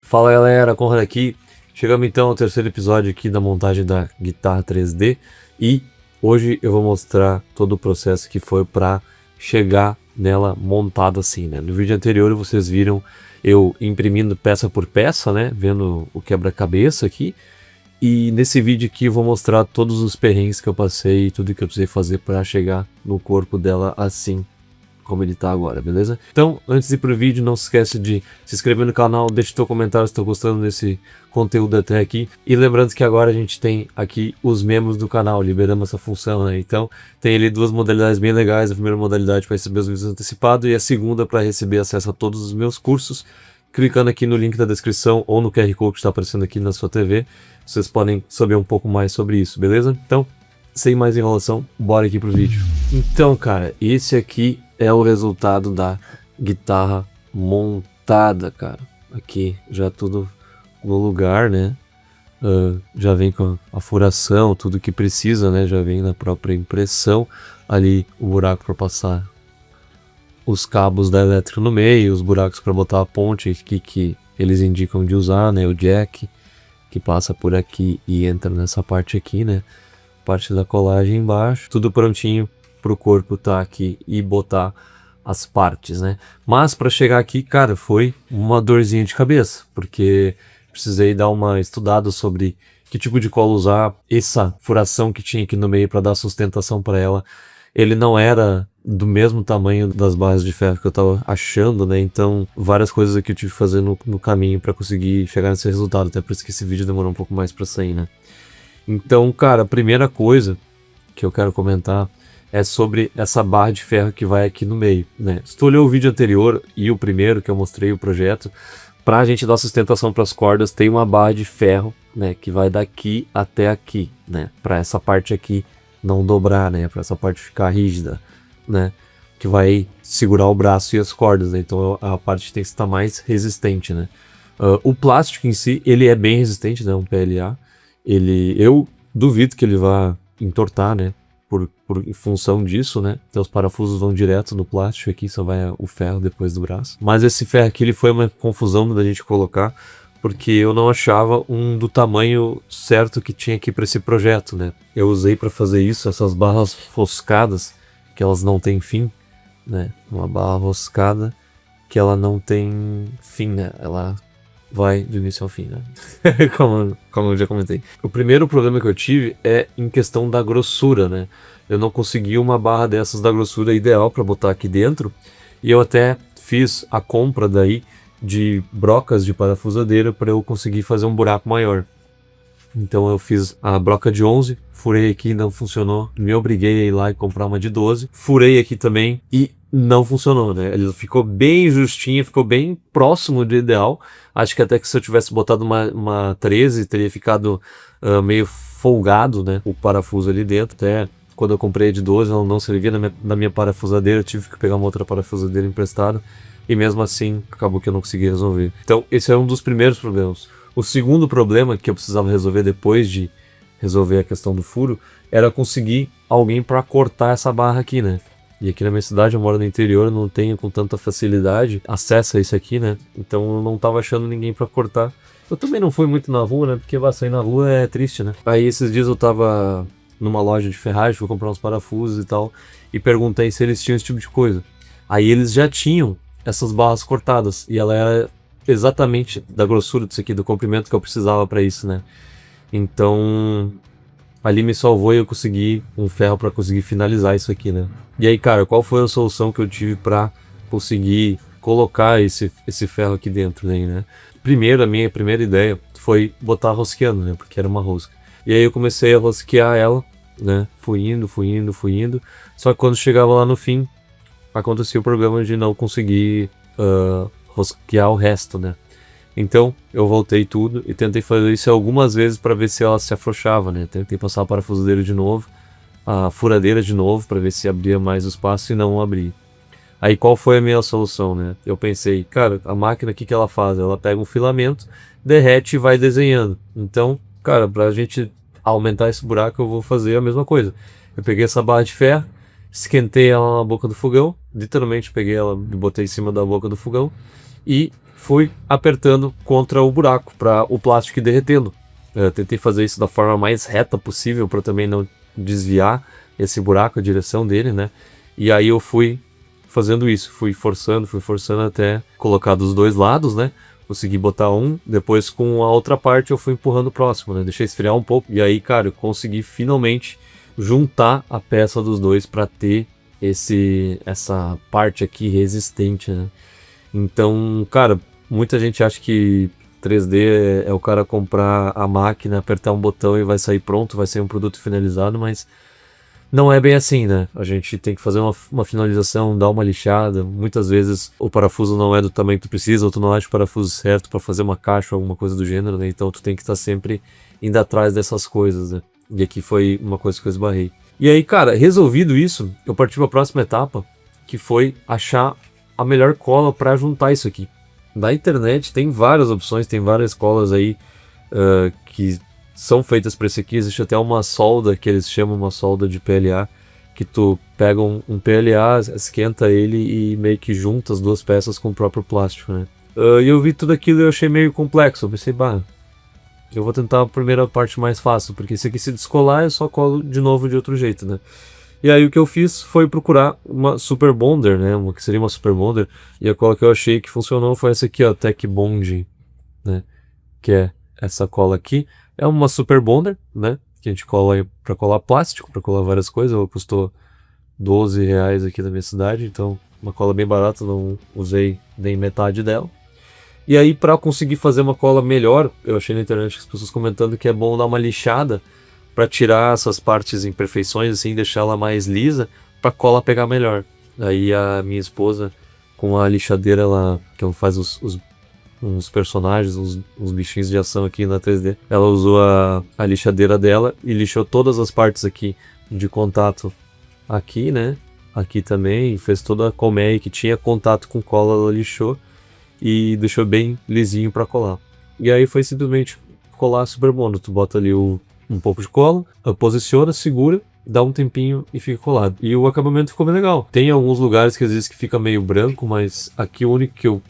Fala galera, Conrad aqui. Chegamos então ao terceiro episódio aqui da montagem da guitarra 3D e hoje eu vou mostrar todo o processo que foi para chegar nela montada assim, né? No vídeo anterior vocês viram eu imprimindo peça por peça, né? Vendo o quebra-cabeça aqui. E nesse vídeo aqui eu vou mostrar todos os perrengues que eu passei e tudo que eu precisei fazer para chegar no corpo dela assim como ele tá agora, beleza? Então, antes de ir pro vídeo, não se esquece de se inscrever no canal, deixe teu comentário se tá gostando desse conteúdo até aqui. E lembrando que agora a gente tem aqui os membros do canal, liberamos essa função, né? Então, tem ali duas modalidades bem legais. A primeira modalidade para receber os vídeos antecipados e a segunda para receber acesso a todos os meus cursos. Clicando aqui no link da descrição ou no QR Code que está aparecendo aqui na sua TV, vocês podem saber um pouco mais sobre isso, beleza? Então, sem mais enrolação, bora aqui pro vídeo. Então, cara, esse aqui é o resultado da guitarra montada, cara. Aqui já tudo no lugar, né? Já vem com a furação, tudo que precisa, né? Já vem na própria impressão. Ali o buraco para passar os cabos da elétrica no meio, os buracos para botar a ponte aqui que eles indicam de usar, né? O jack que passa por aqui e entra nessa parte aqui, né? Parte da colagem embaixo, tudo prontinho pro corpo tá aqui e botar as partes, né? Mas para chegar aqui, cara, foi uma dorzinha de cabeça, porque precisei dar uma estudada sobre que tipo de cola usar, essa furação que tinha aqui no meio para dar sustentação para ela. Ele não era do mesmo tamanho das barras de ferro que eu tava achando, né? Então, várias coisas aqui eu tive que fazer no caminho para conseguir chegar nesse resultado, até por isso que esse vídeo demorou um pouco mais para sair, né? Então, cara, a primeira coisa que eu quero comentar é sobre essa barra de ferro que vai aqui no meio, né? Se tu olhou o vídeo anterior e o primeiro que eu mostrei o projeto, pra gente dar sustentação para as cordas, tem uma barra de ferro, né, que vai daqui até aqui, né, para essa parte aqui não dobrar, né, para essa parte ficar rígida, né, que vai segurar o braço e as cordas, né? Então a parte tem que estar mais resistente, né? O plástico em si, ele é bem resistente, né, um PLA. Eu duvido que ele vá entortar, né? Em função disso, né? Então os parafusos vão direto no plástico aqui, só vai o ferro depois do braço. Mas esse ferro aqui, ele foi uma confusão da gente colocar, porque eu não achava um do tamanho certo que tinha aqui para esse projeto, né? Eu usei para fazer isso, essas barras roscadas, que elas não têm fim, né? Uma barra roscada que ela não tem fim, né? Ela vai do início ao fim, né? como eu já comentei. O primeiro problema que eu tive é em questão da grossura, né? Eu não consegui uma barra dessas da grossura ideal para botar aqui dentro, e eu até fiz a compra daí de brocas de parafusadeira para eu conseguir fazer um buraco maior. Então eu fiz a broca de 11, furei aqui, não funcionou, me obriguei a ir lá e comprar uma de 12, furei aqui também e não funcionou, né? Ele ficou bem justinho, ficou bem próximo do ideal. Acho que até que se eu tivesse botado uma 13, teria ficado meio folgado, né? O parafuso ali dentro. Até quando eu comprei a de 12, ela não servia na minha parafusadeira, eu tive que pegar uma outra parafusadeira emprestada. E mesmo assim, acabou que eu não consegui resolver. Então, esse é um dos primeiros problemas. O segundo problema que eu precisava resolver depois de resolver a questão do furo era conseguir alguém para cortar essa barra aqui, né? E aqui na minha cidade, eu moro no interior, eu não tenho com tanta facilidade acesso a isso aqui, né? Então eu não tava achando ninguém para cortar. Eu também não fui muito na rua, né? Porque sair na rua é triste, né? Aí esses dias eu tava numa loja de ferragem, fui comprar uns parafusos e tal, e perguntei se eles tinham esse tipo de coisa. Aí eles já tinham essas barras cortadas, e ela era exatamente da grossura disso aqui, do comprimento que eu precisava para isso, né? Então ali me salvou e eu consegui um ferro para conseguir finalizar isso aqui, né? E aí, cara, qual foi a solução que eu tive para conseguir colocar esse ferro aqui dentro, né? Primeiro, a minha primeira ideia foi botar rosqueando, né? Porque era uma rosca. E aí eu comecei a rosquear ela, né? Fui indo. Só que quando chegava lá no fim, acontecia o problema de não conseguir rosquear o resto, né? Então eu voltei tudo e tentei fazer isso algumas vezes para ver se ela se afrouxava, né? Tentei passar a parafusadeira de novo, a furadeira de novo para ver se abria mais o espaço e não abria. Aí qual foi a minha solução, né? Eu pensei, cara, a máquina aqui que ela faz? Ela pega um filamento, derrete e vai desenhando. Então, cara, pra gente aumentar esse buraco eu vou fazer a mesma coisa. Eu peguei essa barra de ferro, esquentei ela na boca do fogão, literalmente peguei ela e botei em cima da boca do fogão e fui apertando contra o buraco para o plástico ir derretendo. Eu tentei fazer isso da forma mais reta possível para também não desviar esse buraco, a direção dele, né? E aí eu fui fazendo isso, fui forçando até colocar dos dois lados, né? Consegui botar um, depois com a outra parte eu fui empurrando o próximo, né? Deixei esfriar um pouco e aí, cara, eu consegui finalmente juntar a peça dos dois para ter essa parte aqui resistente, né? Então, cara, muita gente acha que 3D é o cara comprar a máquina, apertar um botão e vai sair pronto, vai ser um produto finalizado, mas não é bem assim, né? A gente tem que fazer uma finalização, dar uma lixada. Muitas vezes o parafuso não é do tamanho que tu precisa, ou tu não acha o parafuso certo para fazer uma caixa ou alguma coisa do gênero, né? Então tu tem que estar sempre indo atrás dessas coisas, né? E aqui foi uma coisa que eu esbarrei. E aí, cara, resolvido isso, eu parti para a próxima etapa, que foi achar a melhor cola para juntar isso aqui. Na internet tem várias opções, tem várias colas aí que são feitas para esse aqui. Existe até uma solda que eles chamam uma solda de PLA, que tu pega um PLA, esquenta ele e meio que junta as duas peças com o próprio plástico, né? E eu vi tudo aquilo e eu achei meio complexo. Eu pensei, eu vou tentar a primeira parte mais fácil, porque esse aqui se descolar eu só colo de novo de outro jeito, né? E aí o que eu fiz foi procurar uma Super Bonder, né? Que seria uma Super Bonder. E a cola que eu achei que funcionou foi essa aqui, ó, Tech Bond, né? Que é essa cola aqui. É uma Super Bonder, né? Que a gente cola para colar plástico, para colar várias coisas. Ela custou R$12 aqui na minha cidade, então uma cola bem barata, não usei nem metade dela. E aí, para conseguir fazer uma cola melhor, eu achei na internet as pessoas comentando que é bom dar uma lixada para tirar essas partes imperfeições, assim, deixar ela mais lisa, para cola pegar melhor. Aí a minha esposa, com a lixadeira, que ela faz uns personagens, uns bichinhos de ação aqui na 3D, ela usou a lixadeira dela e lixou todas as partes aqui de contato aqui, né? Aqui também, fez toda a colmeia que tinha contato com cola, ela lixou e deixou bem lisinho para colar. E aí foi simplesmente colar Super Bonder. Tu bota ali um pouco de cola, posiciona, segura, dá um tempinho e fica colado. E o acabamento ficou bem legal. Tem alguns lugares que às vezes que fica meio branco, mas aqui o único que eu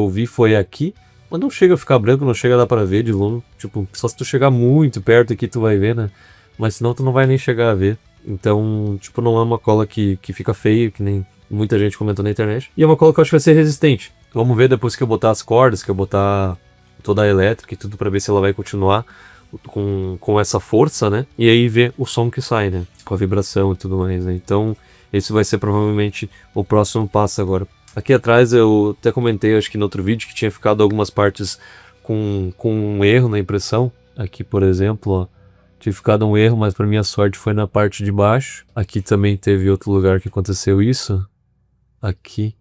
vi foi aqui. Mas não chega a ficar branco, não chega a dar pra ver de longe. Tipo, só se tu chegar muito perto aqui tu vai ver, né? Mas senão tu não vai nem chegar a ver. Então, tipo, não é uma cola que fica feia, que nem muita gente comentou na internet. E é uma cola que eu acho que vai ser resistente. Vamos ver depois que eu botar as cordas, que eu botar toda a elétrica e tudo pra ver se ela vai continuar com essa força, né? E aí ver o som que sai, né? Com a vibração e tudo mais, né? Então, esse vai ser provavelmente o próximo passo agora. Aqui atrás eu até comentei, acho que no outro vídeo, que tinha ficado algumas partes com um erro na impressão. Aqui, por exemplo, ó, tinha ficado um erro, mas para minha sorte foi na parte de baixo. Aqui também teve outro lugar que aconteceu isso. Aqui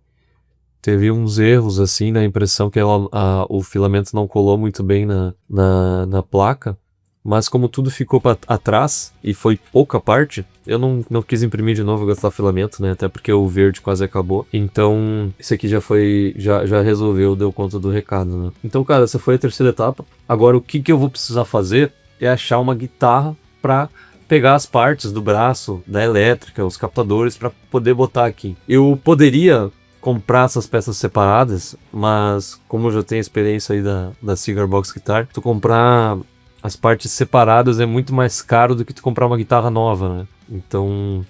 teve uns erros assim na impressão, que o filamento não colou muito bem na placa. Mas como tudo ficou para atrás e foi pouca parte, eu não quis imprimir de novo, gastar filamento, né? Até porque o verde quase acabou. Então, isso aqui já resolveu, deu conta do recado, né? Então, cara, essa foi a terceira etapa. Agora, o que eu vou precisar fazer é achar uma guitarra para pegar as partes do braço, da elétrica, os captadores, para poder botar aqui. Eu poderia comprar essas peças separadas, mas como eu já tenho experiência aí da Cigar Box Guitar, tu comprar as partes separadas é muito mais caro do que tu comprar uma guitarra nova, né? Então,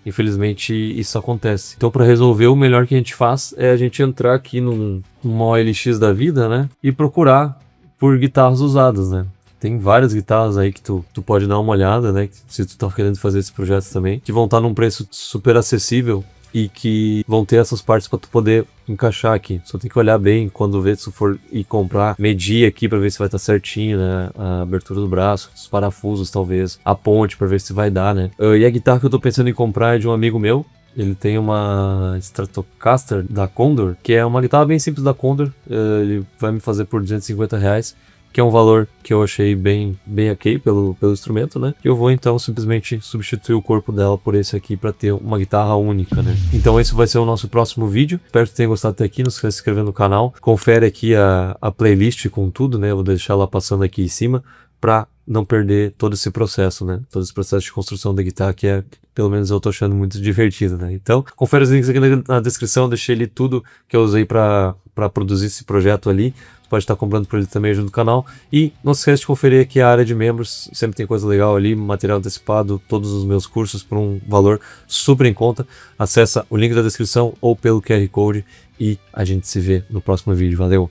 infelizmente, isso acontece. Então, para resolver, o melhor que a gente faz é a gente entrar aqui numa OLX da vida, né? E procurar por guitarras usadas, né? Tem várias guitarras aí que tu pode dar uma olhada, né? Se tu tá querendo fazer esse projeto também, que vão estar num preço super acessível e que vão ter essas partes para tu poder encaixar aqui. Só tem que olhar bem quando ver, se for ir comprar, medir aqui para ver se vai estar certinho, né? A abertura do braço, os parafusos talvez, a ponte para ver se vai dar, né? E a guitarra que eu tô pensando em comprar é de um amigo meu. Ele tem uma Stratocaster da Condor, que é uma guitarra bem simples da Condor. Ele vai me fazer por R$250, que é um valor que eu achei bem ok pelo instrumento, né? Eu vou então simplesmente substituir o corpo dela por esse aqui para ter uma guitarra única, né? Então esse vai ser o nosso próximo vídeo. Espero que tenha gostado até aqui. Não esqueça de se inscrever no canal. Confere aqui a playlist com tudo, né? Eu vou deixar ela passando aqui em cima para não perder todo esse processo, né? Todo esse processo de construção da guitarra, que pelo menos eu tô achando muito divertido, né? Então, confere os links aqui na descrição. Deixei ali tudo que eu usei para para produzir esse projeto ali. Você pode estar comprando por ele também junto do canal. E não se esqueça de conferir aqui a área de membros, sempre tem coisa legal ali, material antecipado, todos os meus cursos por um valor super em conta. Acessa o link da descrição ou pelo QR Code e a gente se vê no próximo vídeo. Valeu!